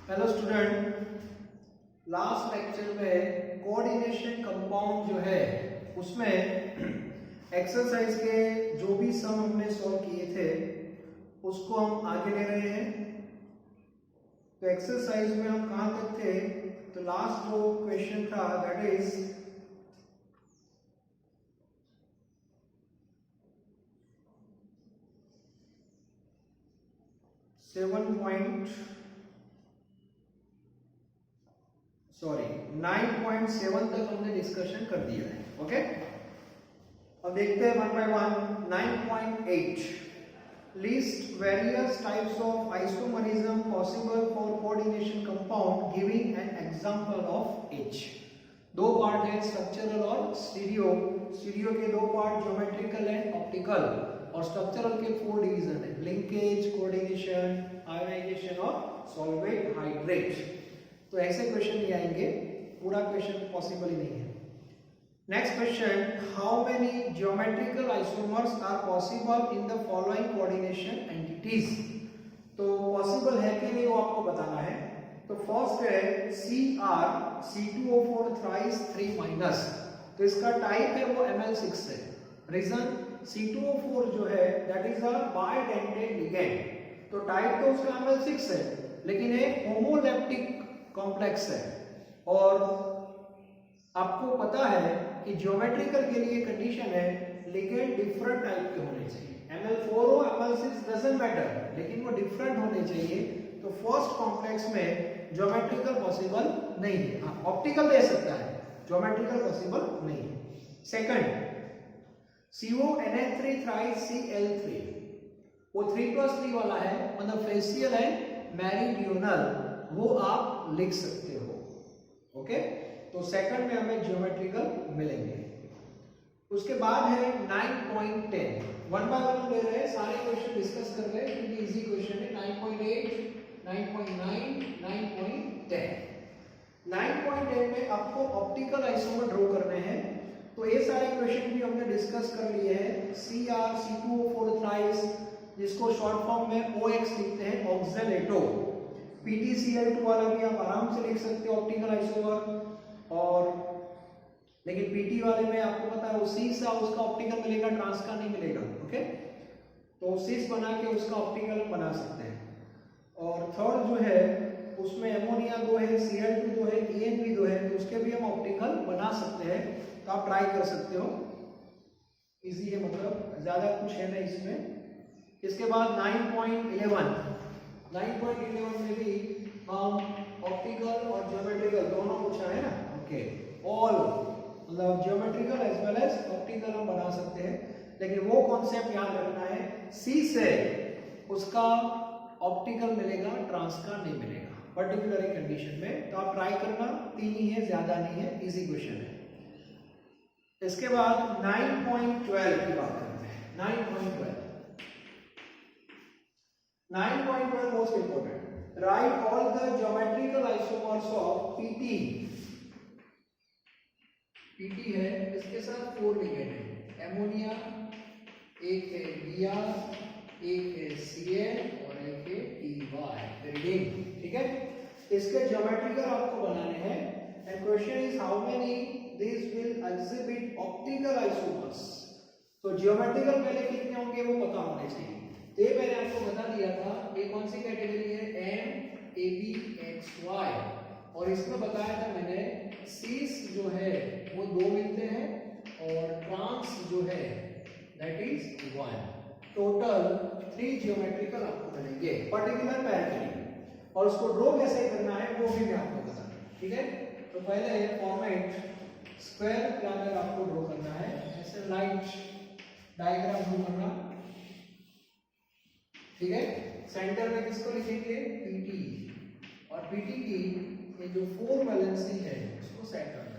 Hello student, last lecture में coordination compound जो है उसमें एक्सरसाइज के जो भी सम हमने सॉल्व किए थे उसको हम आगे ले रहे हैं। तो एक्सरसाइज में हम कहाँ तक थे? तो लास्ट जो क्वेश्चन था that is nine point seven तक हमने डिस्कशन कर दिया है। ओके, अब देखते हैं one by one. 9.8 list various types of isomerism possible for coordination compound giving an example of each. दो पार्ट है, स्ट्रक्चरल और स्टीरियो। स्टीरियो के दो पार्ट ज्योमेट्रिकल एंड ऑप्टिकल, और स्ट्रक्चरल के 4 डिवीजन है, लिंकेज, कोऑर्डिनेशन, आयोनाइजेशन और सॉल्वेट हाइड्रेट। तो ऐसे क्वेश्चन नहीं आएंगे, पूरा क्वेश्चन पॉसिबल ही नहीं है। Next question, how many geometrical isomers are possible in the following coordination entities. तो पॉसिबल है कि नहीं वो आपको बताना है। तो फर्स्ट है Cr C2O4 थ्राइस 3 माइनस। तो इसका टाइप है वो Ml6 है। रीजन, C2O4 जो है that is a bidentate ligand. तो टाइप तो उसका Ml6 है, लेकिन एक होमोलेप्टिक कॉम्प्लेक्स है। और आपको पता है कि ज्योमेट्रिकल के लिए कंडीशन है लिगेंड डिफरेंट टाइप के होने चाहिए। Ml4 हो Ml6 डजंट मैटर, लेकिन वो डिफरेंट होने चाहिए। तो फर्स्ट कॉम्प्लेक्स में ज्योमेट्रिकल पॉसिबल नहीं है। हाँ, ऑप्टिकल दे सकता है, ज्योमेट्रिकल पॉसिबल नहीं है। सेकंड, CONH3 थ्राइस Cl3, वो 3+3 वाला है, मतलब फेसियल एंड मेरिडियोनल, वो आप लिख सकते हो। ओके, तो सेकंड में हमें ज्योमेट्रिकल मिलेंगे। उसके बाद है 9.10। वन बाय वन ले रहे हैं, सारे क्वेश्चन डिस्कस कर रहे हैं क्योंकि इजी क्वेश्चन है। 9.8, 9.9, 9.10। 9.10 में आपको ऑप्टिकल आइसोमर ड्रॉ करने हैं। तो ये सारे क्वेश्चन भी हमने डिस्कस कर लिए हैं। Cr C2O4 थ्राइस, जिसको शॉर्ट फॉर्म में OX लिखते हैं, ऑक्सलेटो। PtCl2 वाला भी आप आराम से लिख सकते हो ऑप्टिकल आइसोमर। और लेकिन PT वाले में आपको पता है वो सीस उसका ऑप्टिकल मिलेगा, ट्रांस का नहीं मिलेगा। ओके, तो सीस बना के उसका ऑप्टिकल बना सकते हैं। और थर्ड जो है उसमें एमोनिया 2 है, Cl2 2 है, EnP 2 है, तो उसके भी हम ऑप्टिकल बना सकते हैं। तो आप ट्राई कर सकते हो, इजी है, मतलब ज्यादा कुछ है नहीं इसमें। इसके बाद 9.11 में भी हम ऑप्टिकल और ज्योमेट्रिकल दोनों पूछा है ना। ओके, ऑल मतलब geometrical as well as optical हम बना सकते हैं, लेकिन वो कॉन्सेप्ट याद रखना है, सी से उसका ऑप्टिकल मिलेगा, ट्रांस का नहीं मिलेगा पर्टिकुलर कंडीशन में। तो आप ट्राई करना, 3 ही है, ज्यादा नहीं है, इजी क्वेश्चन है। इसके बाद 9.12 की बात करते हैं। 9.12 most important. Right all the geometrical isomers of PT है, इसके साथ 4 लिगेंड है। एमोनिया, एक है Br, एक है Cl और एक है Ty, रीडिंग। ठीक है, इसके ज्योमेट्रिकल आपको बनाने हैं। And question is how many this will exhibit optical isomers. तो ज्योमेट्रिकल पहले कितने होंगे वो पता होने चाहिए। ये मैंने आपको बता दिया था, ये कौन सी कैटेगरी है, MABXY। और इसमें बताया था मैंने सीस जो है वो 2 मिलते हैं और ट्रांस जो है दैट इज 1। टोटल 3 ज्योमेट्रिकल आपको मिलेंगे पर्टिकुलर पैर के लिए। और उसको ड्रॉ कैसे करना है वो भी मैं आपको बता दूं। ठीक है, तो पहले फॉर्मेट स्क्वायर के अंदर आपको ड्रॉ करना है, ऐसे लाइट डायग्राम ड्रॉ करना। ठीक है, सेंटर में किसको लिखेंगे, PT, और PT की ये जो 4 वैलेंसी है उसको सेट करना है।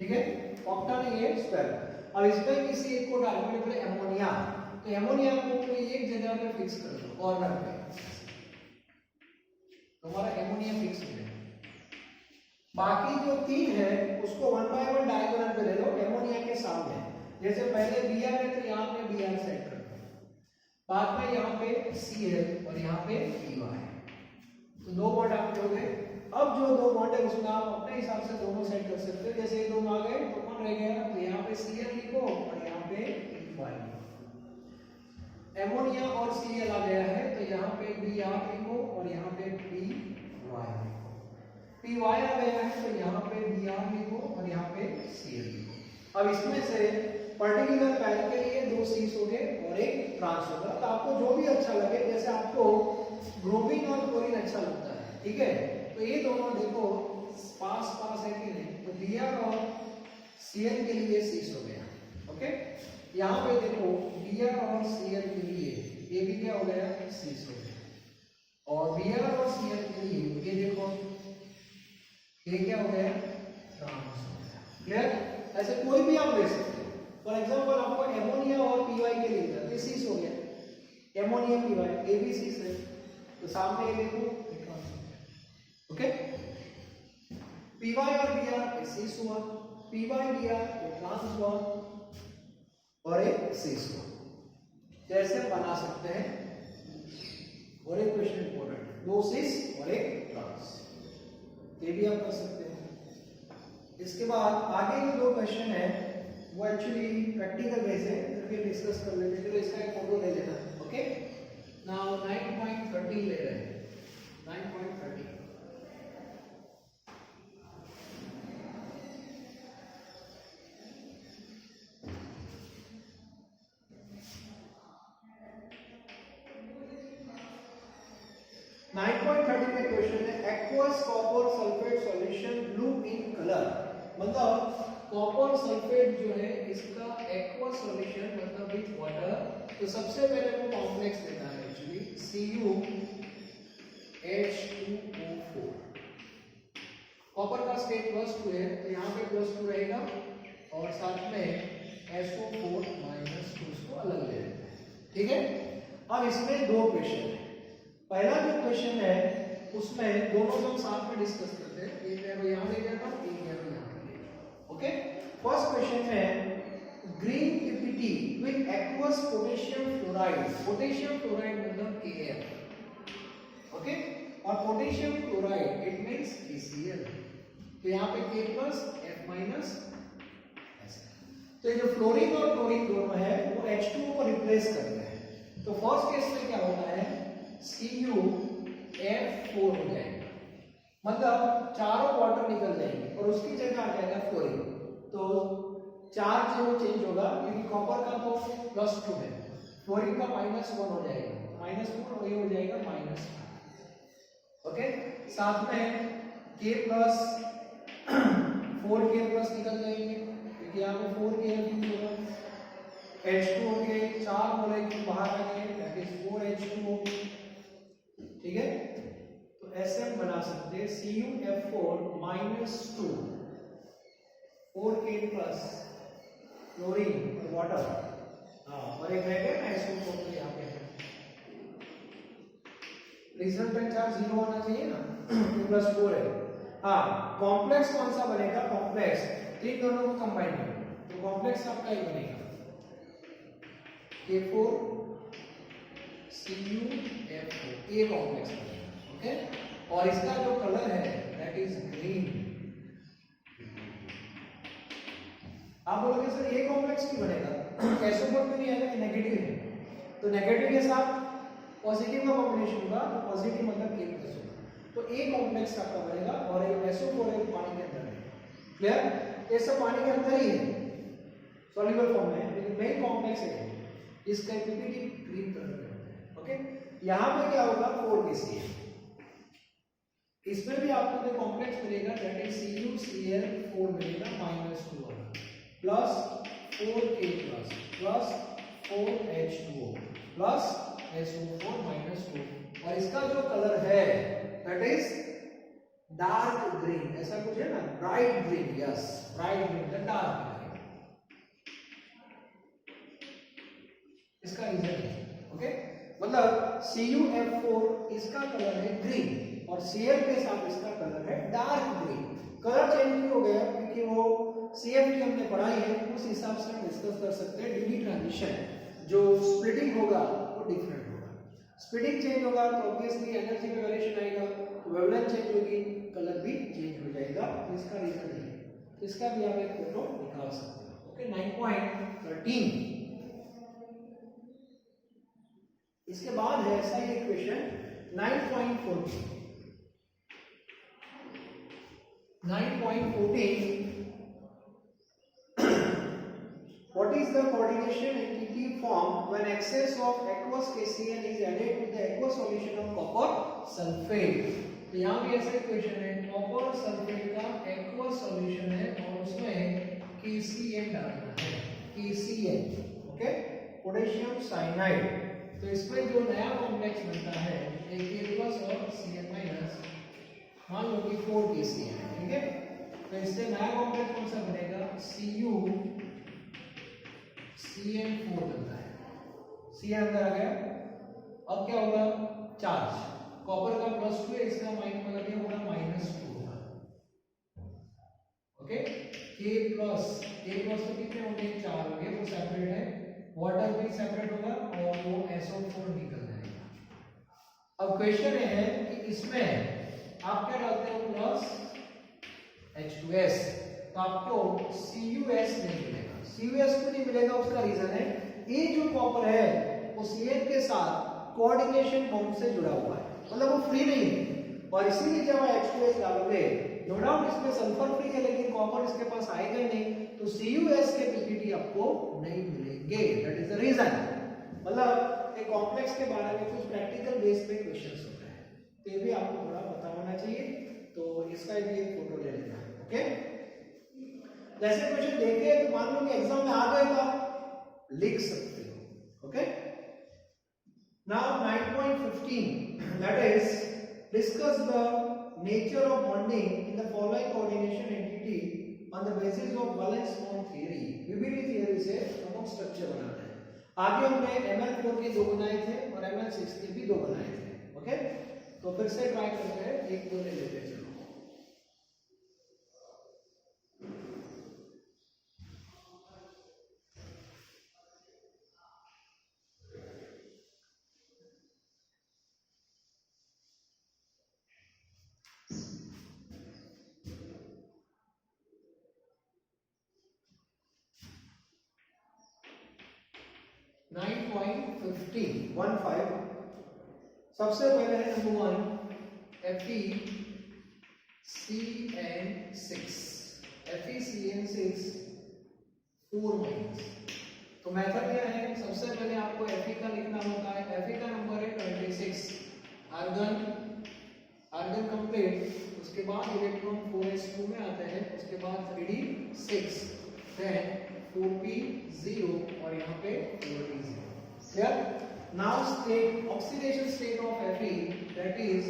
ठीक है, ऑक्टा नहीं है, स्क्वायर। अब इसमें किसी एक को डालने के लिए एमोनिया, तो एमोनिया को कोई एक जगह पे फिक्स कर दो कॉर्नर पे। तो हमारा एमोनिया फिक्स हो गया। बाकी जो 3 है उसको 1 बाय 1 डायगोनल पे ले लो एमोनिया के सामने। जैसे पहले Br है तो यहाँ पे Br सेट कर दो, बाद में यहाँ पे Cl और यहाँ पे Py, तो 2 बॉन्ड आपके हो गए। अब जो 2 बॉन्ड है उसमें आप अपने हिसाब से दोनों सेट कर सकते हो। जैसे ये दोनों आ गए तो कौन रह गया, तो यहाँ पे Cl लिखो और यहाँ पे Py लिखो। एमोनिया और Cl आ गया है तो यहाँ पे Br लिखो और यहाँ पे Py लिखो। Py आ गया है तो यहाँ पे Br लिखो और यहाँ पे Cl लिखो। अब इसमें से पर्टिकुलर पैर के लिए 2 सीस हो गए और एक ट्रांस होगा। तो आपको जो भी अच्छा लगे, जैसे आपको ब्रोमीन और क्लोरीन अच्छा लगता है, ठीक है, तो ये दोनों देखो पास पास है कि नहीं, तो Br और Cl के लिए सीस हो गया। ओके, यहाँ पे देखो Br और Cl के लिए ये भी क्या हो गया, सीस हो गया। और Br और Cl के लिए ये देखो ये क्या हो गया, ट्रांस हो गया। क्लियर? ऐसे कोई भी आप ले सकते हो। फॉर एग्जांपल आपको एमोनिया और Py के लिए था, सीस हो गया, एमोनिया Py ये भी सीस है, तो सामने ये देखो ट्रांस हो गया। ओके, Py और Br सीस हुआ, Py Br ट्रांस हुआ और एक सीस हुआ। जैसे बना सकते हैं, और एक क्वेश्चन इंपॉर्टेंट, 2 सीस और एक ट्रांस, ये भी आप कर सकते हैं। इसके बाद आगे जो 2 क्वेश्चन है वो एक्चुअली प्रैक्टिकल बेस है, फिर डिस्कस कर लेते हैं। तो इसका एक फोटो ले लेना। ओके, नाउ 9.13 ले रहे हैं, 9.13 9.13 में क्वेश्चन है aqueous copper sulphate solution blue in colour. मतलब कॉपर सल्फेट जो है इसका एक्वस सॉल्यूशन मतलब विथ वाटर, तो सबसे पहले वो कॉम्प्लेक्स देता है एक्चुअली CuH2O4। कॉपर का स्टेट +2 है तो यहाँ पे +2 रहेगा और साथ में SO4 -2 इसको अलग ले लेते हैं। ठीक है, अब इसमें 2 क्वेश्चन है। पहला जो क्वेश्चन है उसमें दोनों हम साथ में डिस्कस करते हैं, एक एरो यहाँ ले जाता हूँ, एक एरो यहाँ ले जाता हूँ। ओके, फर्स्ट क्वेश्चन है green PPT with aqueous potassium fluoride. Potassium fluoride मतलब KF। ओके, और potassium chloride it means KCl। तो यहाँ पे K प्लस F माइनस, तो ये जो फ्लोरीन और क्लोरीन दोनों है वो H2O को रिप्लेस करते हैं। तो फर्स्ट केस में क्या होता है, CuF4 हो जाएगा, मतलब चारों वाटर निकल जाएंगे और उसकी जगह आ जाएगा फ्लोरीन। तो चार्ज जो चेंज होगा, क्योंकि कॉपर का तो +2 है, फ्लोरीन का -1 हो जाएगा, -4 और ये हो जाएगा -5। ओके, साथ में K प्लस 4K प्लस निकल जाएंगे क्योंकि यहाँ पे 4K होगा। H2O के 4 मॉलिक्यूल बाहर आ गए, दैट इज 4H2O। ठीक है, तो SM बना सकते हैं CuF4 -2 4K प्लस क्लोरीन और वाटर, और एक रह गया ना SO4 तो यहाँ पे रिजल्टेंट चार्ज 0 होना चाहिए ना, 2+4 है। हाँ, कॉम्प्लेक्स कौन सा बनेगा, कॉम्प्लेक्स इन दोनों को कंबाइन करो तो कॉम्प्लेक्स आपका ये बनेगा K4 CuF4, ये कॉम्प्लेक्स बनेगा। ओके, और इसका जो कलर है दैट इज ग्रीन। आप बोलोगे सर ये कॉम्प्लेक्स क्यों बनेगा, SO4 में नहीं आएगा, नेगेटिव है, तो नेगेटिव के साथ पॉजिटिव का कॉम्बिनेशन होगा, तो पॉजिटिव मतलब K प्लस होगा, तो A कॉम्प्लेक्स आपका बनेगा और ये SO4 है पानी के अंदर है। क्लियर, ये सब पानी के अंदर ही है, सॉल्युबल फॉर्म में, लेकिन मेन कॉम्प्लेक्स है इसका पीपीटी ग्रीन कलर में होता है। ओके, यहाँ पे क्या होगा 4KCl, इसमें भी आपको जो कॉम्प्लेक्स मिलेगा दैट इज CuCl4 मिलेगा -2 वाला plus 4K plus 4H2O plus SO4 -2, और इसका जो कलर है दैट इज डार्क ग्रीन, ऐसा कुछ है ना, bright green, yes bright green, dark green, इसका रीजन है। ओके, मतलब CuF4 इसका कलर है ग्रीन और Cl के साथ इसका कलर है डार्क ग्रीन। कलर चेंज क्यों हो गया? क्योंकि वो CFT हमने पढ़ाई है, उस हिसाब से हम डिस्कस कर सकते हैं। डी ट्रांजिशन जो स्प्लिटिंग होगा वो डिफरेंट होगा। स्प्लिटिंग चेंज होगा तो ऑब्वियसली एनर्जी में वेरिएशन आएगा, वेवलेंथ चेंज होगी, कलर भी चेंज हो जाएगा। तो इसका रीजन है, इसका भी आप एक फोटो निकाल सकते हो। ओके 9.13। इसके बाद है ऐसा ही question 9.14। 9.14 What is the coordination entity formed when excess of aqueous KCl is added to the aqueous solution of copper sulfate? तो यहाँ भी ऐसा क्वेश्चन है, कॉपर सल्फेट का aqueous solution है और उसमें KCl डालना है, KCl, ओके, पोटेशियम साइनाइड। तो इसमें जो नया कॉम्प्लेक्स बनता है Ka+ और Cl-, मान लो कि 4KCl है, ठीक है। तो इससे नया कॉम्प्लेक्स कौन सा बनेगा? CuCl4 बनता है। Cl अंदर आ गया। अब क्या होगा? चार्ज, कॉपर का +2 है, इसका मतलब ये होगा -2 होगा। ओके, K+ तो कितने होंगे? 4 होंगे, वो सेपरेट है। वाटर भी सेपरेट होगा और वो SO4 निकल जाएगा। अब क्वेश्चन ये है कि इसमें आप क्या डालते हो? +H2S, तो आपको CuS नहीं मिलेगा। CuS क्यों नहीं मिलेगा? उसका रीजन है ये जो कॉपर है वो Cl के साथ कोऑर्डिनेशन बॉन्ड से जुड़ा हुआ है, मतलब वो फ्री नहीं है। और इसीलिए जब आप H2S डालोगे, नो डाउट इसमें सल्फर फ्री है लेकिन कॉपर इसके पास आएगा ही नहीं, तो CuS के पीपीटी आपको नहीं मिलेंगे। That is the reason. मतलब एक कॉम्प्लेक्स के बारे में कुछ प्रैक्टिकल बेस पे क्वेश्चंस होते हैं, तो ये भी आपको थोड़ा पता होना चाहिए। तो इसका भी एक फोटो ले लेना, ओके। जैसे क्वेश्चन देखे तो मान लो कि एग्जाम में आ गए तो आप लिख सकते हो, okay. Now 9.15 that is discuss the nature of bonding in the following coordination entity on the basis of valence bond theory. विभिन्न थ्योरी से हम लोग स्ट्रक्चर बनाते हैं। आगे हमने Ml4 के 2 बनाए थे और Ml6 के भी 2 बनाए थे, ओके। तो फिर से ट्राई करते हैं, एक दो ले लेते हैं। 9.15 सबसे पहले है नंबर 1 FeCN6 4- तो मेथड क्या है? सबसे पहले आपको Fe का लिखना होता है। Fe का नंबर है 26, आर्गन कंप्लीट, उसके बाद इलेक्ट्रॉन 4s2 में आते हैं, उसके बाद 3d6, देन 4p0 और यहाँ पे 4d0। Clear? Now state oxidation state of Fe, that is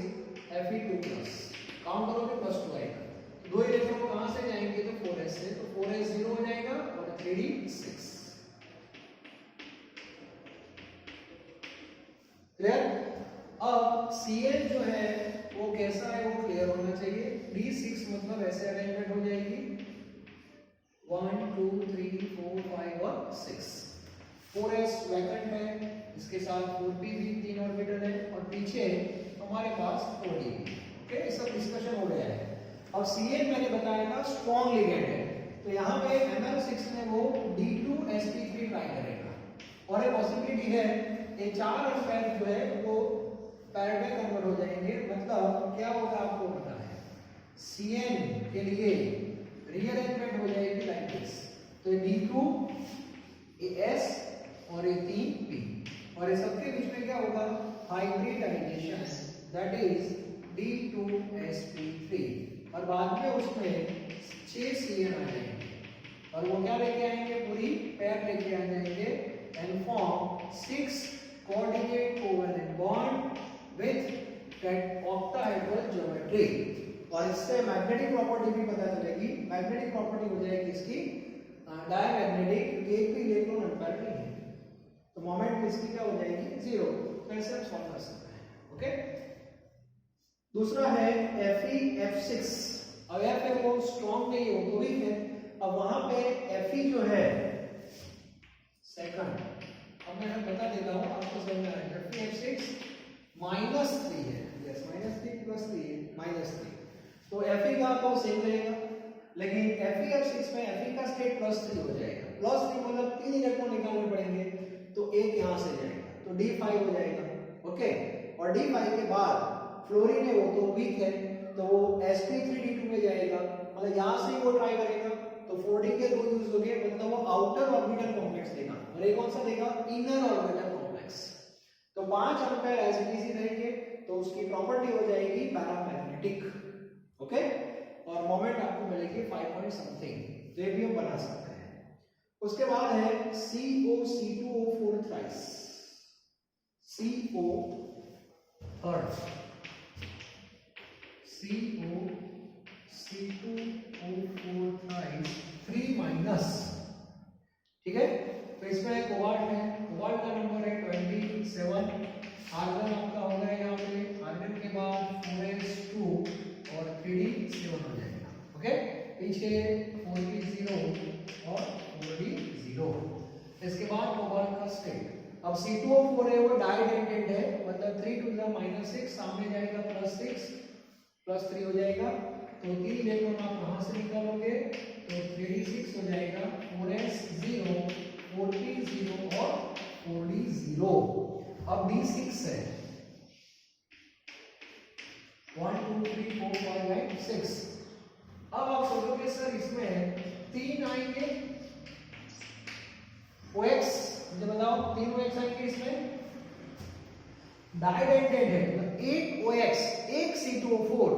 Fe2+। Count करोगे +2 आएगा। दो इलेक्ट्रॉन कहां से जाएंगे? तो 4s से, तो 4s0 हो जाएगा और 3d6। क्लियर? अब Cl जो है वो कैसा है वो क्लियर होना चाहिए। d6 मतलब ऐसे अरेंजमेंट हो जाएगी 1 2 3 4 5 और 6। 4s वैकेंट है, इसके साथ 4p भी 3 ऑर्बिटल है और पीछे हमारे पास 4d भी। ओके, ये सब डिस्कशन हो गया है। अब Cl मैंने बताया था स्ट्रॉन्ग लिगेंड है, तो यहाँ पे Ml6 में वो D2sp3 ट्राई करेगा और एक पॉसिबिलिटी है ये 4 अनपेयर जो है वो पैर में कन्वर्ट हो जाएंगे। मतलब क्या होगा आपको पता है, Cn के लिए रीअरेंजमेंट हो जाएगी लाइक दिस। तो D2 ये S और ये 3p और ये सबके बीच में क्या होगा? हाइब्रिडाइजेशन, दैट इज D2sp3 और बाद में उसमें 6 Cn आ जाएंगे और वो क्या लेके आएंगे? पूरी पैर लेके आ जाएंगे and form 6 coordinate covalent bond with that octahedral geometry। और इससे मैग्नेटिक प्रॉपर्टी भी पता चलेगी। मैग्नेटिक प्रॉपर्टी हो जाएगी इसकी डायमैग्नेटिक, क्योंकि एक भी इलेक्ट्रॉन अनपेयर नहीं है, तो मोमेंट इसकी क्या हो जाएगी? 0। तो ऐसे हम सॉल्व कर सकते हैं, ओके। दूसरा है FeF6। अब F है वो स्ट्रॉन्ग नहीं है, वो वीक है। अब वहां पे Fe जो है सेकंड, अब मैं बता देता हूं आपको समझ में आएगा। FeF6 -3 है, यस -3 + 3 है -3, तो Fe का तो सेम रहेगा, लेकिन FeF6 में Fe का स्टेट +3 हो जाएगा। +3 मतलब 3 इलेक्ट्रॉन निकालने पड़ेंगे, तो एक यहां से जाएगा, तो D5 हो जाएगा। ओके, और D5 के बाद फ्लोरीन है वो तो वीक है, तो वो sp3d2 में जाएगा, मतलब यहां से वो ट्राई करेगा, तो 4d के 2 यूज हो गए, मतलब वो आउटर ऑर्बिटल कॉम्प्लेक्स देगा, और ये कौन सा देगा? Inner orbital complex. तो 5 एम्पीयर एज इट इज रहेंगे, तो उसकी प्रॉपर्टी हो जाएगी पैरामैग्नेटिक। ओके, और मोमेंट आपको मिलेगी 5 पॉइंट समथिंग, तो ये भी हम बना सकते हैं। उसके बाद है COC2O4 thrice, CO third, COC2O4 thrice 3-, ठीक है। तो इसमें कोबाल्ट है, कोबाल्ट का नंबर है 27, आर्गन आपका हो गया यहाँ पे, आर्गन के बाद 4s2 और 3d7 हो जाएगा। ओके, पीछे 4p0 और 4d0। इसके बाद कोबाल्ट का स्टेट, अब C2O4 है वो डाइडेंटेड है, मतलब 3 to the -6 सामने जाएगा +6 +3 हो जाएगा, तो 3 इलेक्ट्रॉन आप कहां से निकालोगे? तो 3d6 हो जाएगा, 4s0 4p0 और 4d0। अब d6 है 1 2 3 4 5 8 6। अब आप सोचोगे सर इसमें 3 आएंगे OX, मुझे बताओ 3 OX आएंगे इसमें, डाइडेंटेड है, मतलब एक OX एक C2O4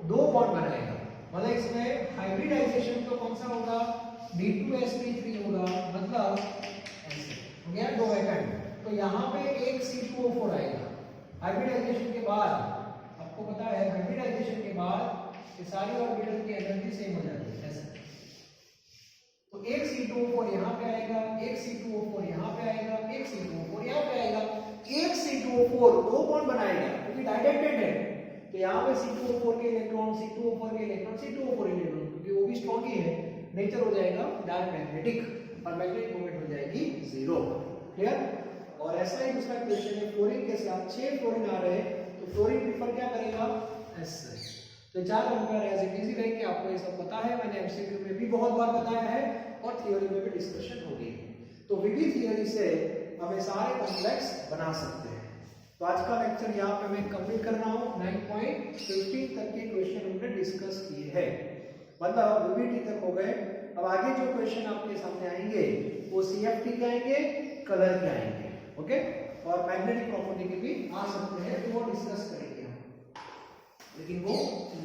2 बॉन्ड बनाएगा, मतलब इसमें हाइब्रिडाइजेशन तो कौन सा होगा? D2sp3 होगा, मतलब ऐसे हो गया 2 वैकेंट। तो यहाँ पे एक C2O4 आएगा, हाइब्रिडाइजेशन के बाद आपको पता है, हाइब्रिडाइजेशन के बाद ये सारी ऑर्बिटल की एनर्जी सेम हो जाती है ऐसे, तो एक C2O4 यहाँ पे आएगा, एक C2O4 यहाँ पे आएगा, एक C2O4 यहाँ पे आएगा, एक C2O4 2 बॉन्ड बनाएगा क्योंकि डाइडेंटेड है, तो यहाँ पे C2O4 के इलेक्ट्रॉन C2O4 के इलेक्ट्रॉन C2O4 इलेक्ट्रॉन, क्योंकि वो भी स्ट्रॉन्ग ही है, नेचर हो जाएगा डायमैग्नेटिक और मैग्नेटिक मोमेंट हो जाएगी 0। क्लियर? और ऐसा ही दूसरा क्वेश्चन है, फ्लोरीन के साथ 6 फ्लोरीन आ रहे हैं, तो फ्लोरीन प्रेफर क्या करेगा? S। तो 4 एम्पीयर एज इट इज रहेंगे, आपको ये सब पता है, मैंने एमसीक्यू में भी बहुत बार बताया है और थ्योरी में भी डिस्कशन हो गई। तो विधि थ्योरी से हमें सारे कॉम्प्लेक्स बना सकते हैं। तो आज का लेक्चर यहाँ पे मैं कंप्लीट कर रहा हूँ। 9.15 तक के क्वेश्चन हमने डिस्कस किए हैं, मतलब विविटी तक हो गए। अब आगे जो क्वेश्चन आपके सामने आएंगे वो CFT के आएंगे, कलर के आएंगे, ओके, और मैग्नेटिक प्रॉपर्टी के भी आ सकते हैं, तो वो डिस्कस करेंगे हम, लेकिन वो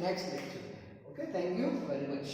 नेक्स्ट लेक्चर में। Okay, thank you very much.